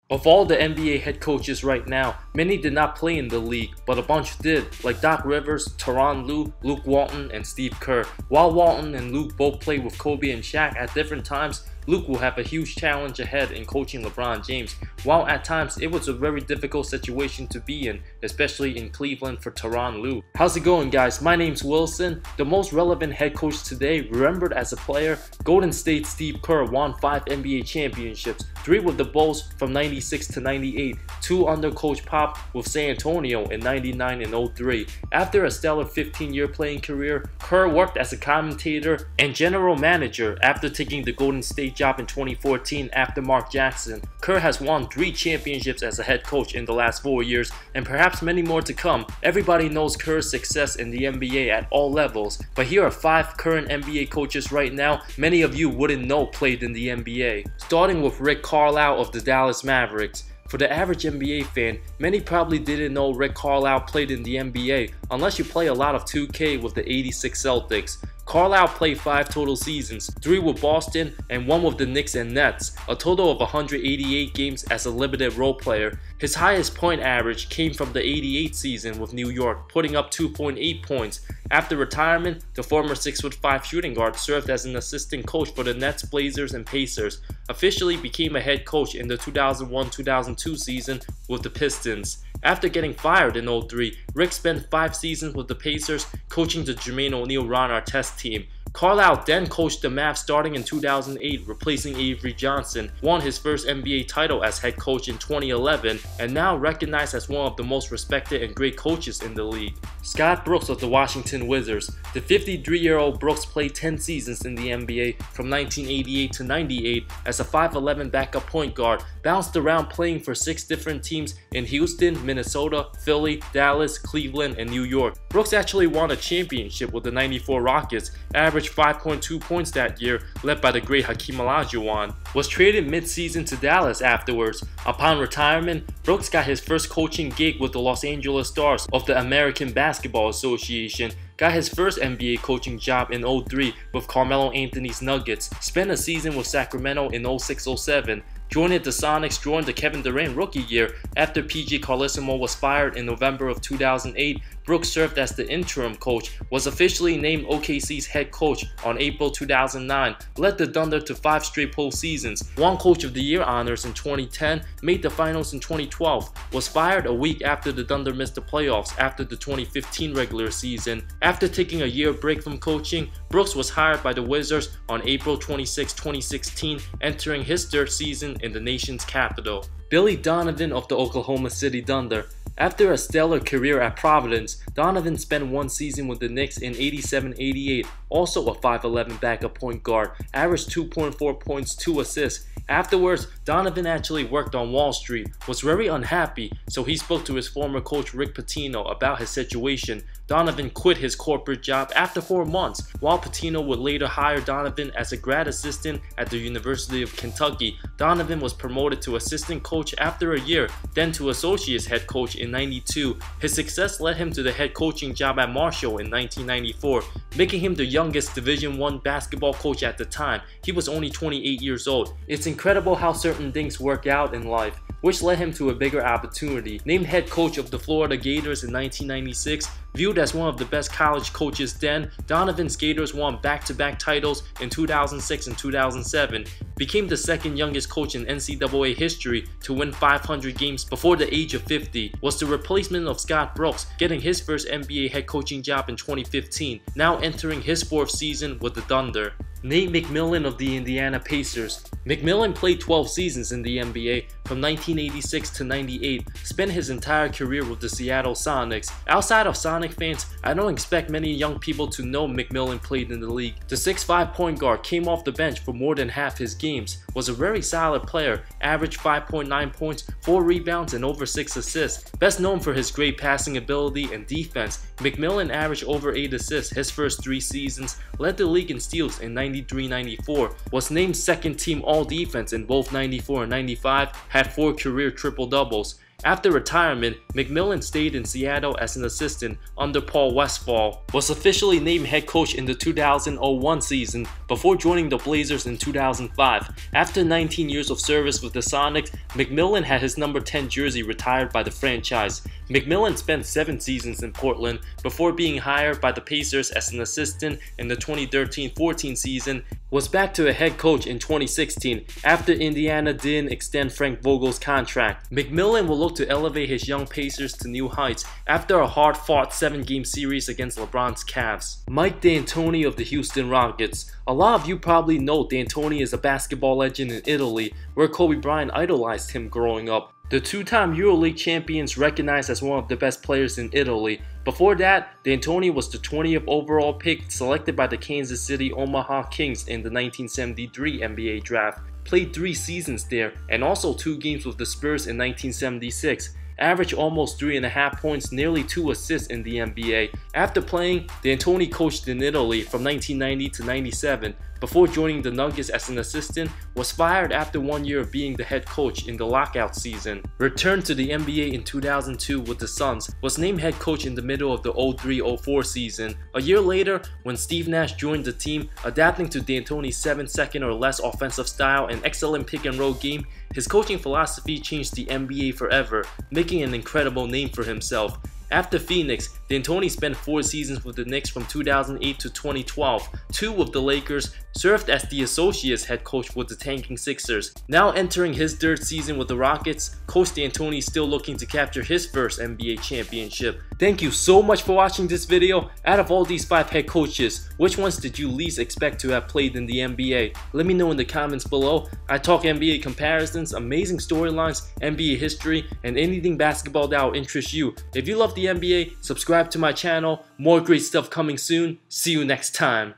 Of all the NBA head coaches right now, many did not play in the league, but a bunch did, like Doc Rivers, Tyronn Lue, Luke Walton, and Steve Kerr. While Walton and Luke both played with Kobe and Shaq at different times, Luke will have a huge challenge ahead in coaching LeBron James, while at times it was a very difficult situation to be in, especially in Cleveland for Tyronn Lue. How's it going, guys? My name's Wilson. The most relevant head coach today, remembered as a player, Golden State's Steve Kerr won 5 NBA championships, 3 with the Bulls from 96 to 98, 2 under Coach Pop with San Antonio in 99 and 03. After a stellar 15-year playing career, Kerr worked as a commentator and general manager after taking the Golden State job in 2014 after Mark Jackson. Kerr has won 3 championships as a head coach in the last 4 years, and perhaps many more to come. Everybody knows Kerr's success in the NBA at all levels, but here are 5 current NBA coaches right now many of you wouldn't know played in the NBA. Starting with Rick Carlisle of the Dallas Mavericks. For the average NBA fan, many probably didn't know Rick Carlisle played in the NBA unless you play a lot of 2K with the '86 Celtics. Carlisle played 5 total seasons, 3 with Boston and 1 with the Knicks and Nets, a total of 188 games as a limited role player. His highest point average came from the '88 season with New York, putting up 2.8 points. After retirement, the former 6'5" shooting guard served as an assistant coach for the Nets, Blazers, and Pacers, officially became a head coach in the 2001-2002 season with the Pistons. After getting fired in 03, Rick spent 5 seasons with the Pacers, coaching the Jermaine O'Neal-Ron Artest team. Carlisle then coached the Mavs starting in 2008, replacing Avery Johnson, won his first NBA title as head coach in 2011, and now recognized as one of the most respected and great coaches in the league. Scott Brooks of the Washington Wizards. The 53-year-old Brooks played 10 seasons in the NBA from 1988 to 98 as a 5'11" backup point guard, bounced around playing for 6 different teams in Houston, Minnesota, Philly, Dallas, Cleveland, and New York. Brooks actually won a championship with the '94 Rockets, averaged 5.2 points that year, led by the great Hakeem Olajuwon. Was traded mid-season to Dallas afterwards. Upon retirement, Brooks got his first coaching gig with the Los Angeles Stars of the American Basketball Association, got his first NBA coaching job in 03 with Carmelo Anthony's Nuggets, spent a season with Sacramento in 06-07, joined the Sonics during the Kevin Durant rookie year. After PG Carlesimo was fired in November of 2008, Brooks served as the interim coach, was officially named OKC's head coach on April 2009, led the Thunder to 5 straight postseasons, won Coach of the Year honors in 2010, made the finals in 2012, was fired a week after the Thunder missed the playoffs after the 2015 regular season. After taking a year break from coaching, Brooks was hired by the Wizards on April 26, 2016, entering his 3rd season in the nation's capital. Billy Donovan of the Oklahoma City Thunder. After a stellar career at Providence, Donovan spent 1 season with the Knicks in '87-88, also a 5'11" backup point guard, averaged 2.4 points, 2 assists. Afterwards, Donovan actually worked on Wall Street, was very unhappy, so he spoke to his former coach Rick Pitino about his situation. Donovan quit his corporate job after 4 months, while Pitino would later hire Donovan as a grad assistant at the University of Kentucky. Donovan was promoted to assistant coach after a year, then to associate head coach in '92. His success led him to the head coaching job at Marshall in 1994, making him the youngest Division I basketball coach at the time. He was only 28 years old. It's incredible how certain things work out in life, which led him to a bigger opportunity. Named head coach of the Florida Gators in 1996, viewed as one of the best college coaches then, Donovan's Gators won back-to-back titles in 2006 and 2007, became the 2nd youngest coach in NCAA history to win 500 games before the age of 50, was the replacement of Scott Brooks, getting his first NBA head coaching job in 2015, now entering his 4th season with the Thunder. Nate McMillan of the Indiana Pacers. McMillan played 12 seasons in the NBA from 1986 to 98, spent his entire career with the Seattle Sonics. Outside of Sonic fans, I don't expect many young people to know McMillan played in the league. The 6'5" point guard came off the bench for more than half his games, was a very solid player, averaged 5.9 points, 4 rebounds, and over 6 assists. Best known for his great passing ability and defense, McMillan averaged over 8 assists his first 3 seasons, led the league in steals in 93-94, was named 2nd team all-defense in both 94 and 95, had 4 career triple-doubles. After retirement, McMillan stayed in Seattle as an assistant under Paul Westphal, was officially named head coach in the 2001 season before joining the Blazers in 2005. After 19 years of service with the Sonics, McMillan had his number 10 jersey retired by the franchise. McMillan spent 7 seasons in Portland before being hired by the Pacers as an assistant in the 2013-14 season, was back to a head coach in 2016 after Indiana didn't extend Frank Vogel's contract. McMillan will look to elevate his young Pacers to new heights after a hard-fought 7-game series against LeBron's Cavs. Mike D'Antoni of the Houston Rockets. A lot of you probably know D'Antoni is a basketball legend in Italy, where Kobe Bryant idolized him growing up. The 2-time EuroLeague champions recognized as one of the best players in Italy. Before that, D'Antoni was the 20th overall pick selected by the Kansas City Omaha Kings in the 1973 NBA draft. Played 3 seasons there and also 2 games with the Spurs in 1976. Averaged almost 3.5 points, nearly 2 assists in the NBA. After playing, D'Antoni coached in Italy from 1990 to 97. Before joining the Nuggets as an assistant, was fired after 1 year of being the head coach in the lockout season. Returned to the NBA in 2002 with the Suns, was named head coach in the middle of the 03-04 season. A year later, when Steve Nash joined the team, adapting to D'Antoni's 7-second or less offensive style and excellent pick-and-roll game, his coaching philosophy changed the NBA forever, making an incredible name for himself. After Phoenix, D'Antoni spent 4 seasons with the Knicks from 2008 to 2012, 2 with the Lakers, served as the associate head coach with the tanking Sixers. Now entering his 3rd season with the Rockets, Coach D'Antoni is still looking to capture his first NBA championship. Thank you so much for watching this video. Out of all these 5 head coaches, which ones did you least expect to have played in the NBA? Let me know in the comments below. I talk NBA comparisons, amazing storylines, NBA history, and anything basketball that will interest you. If you love the NBA, subscribe to my channel. More great stuff coming soon. See you next time.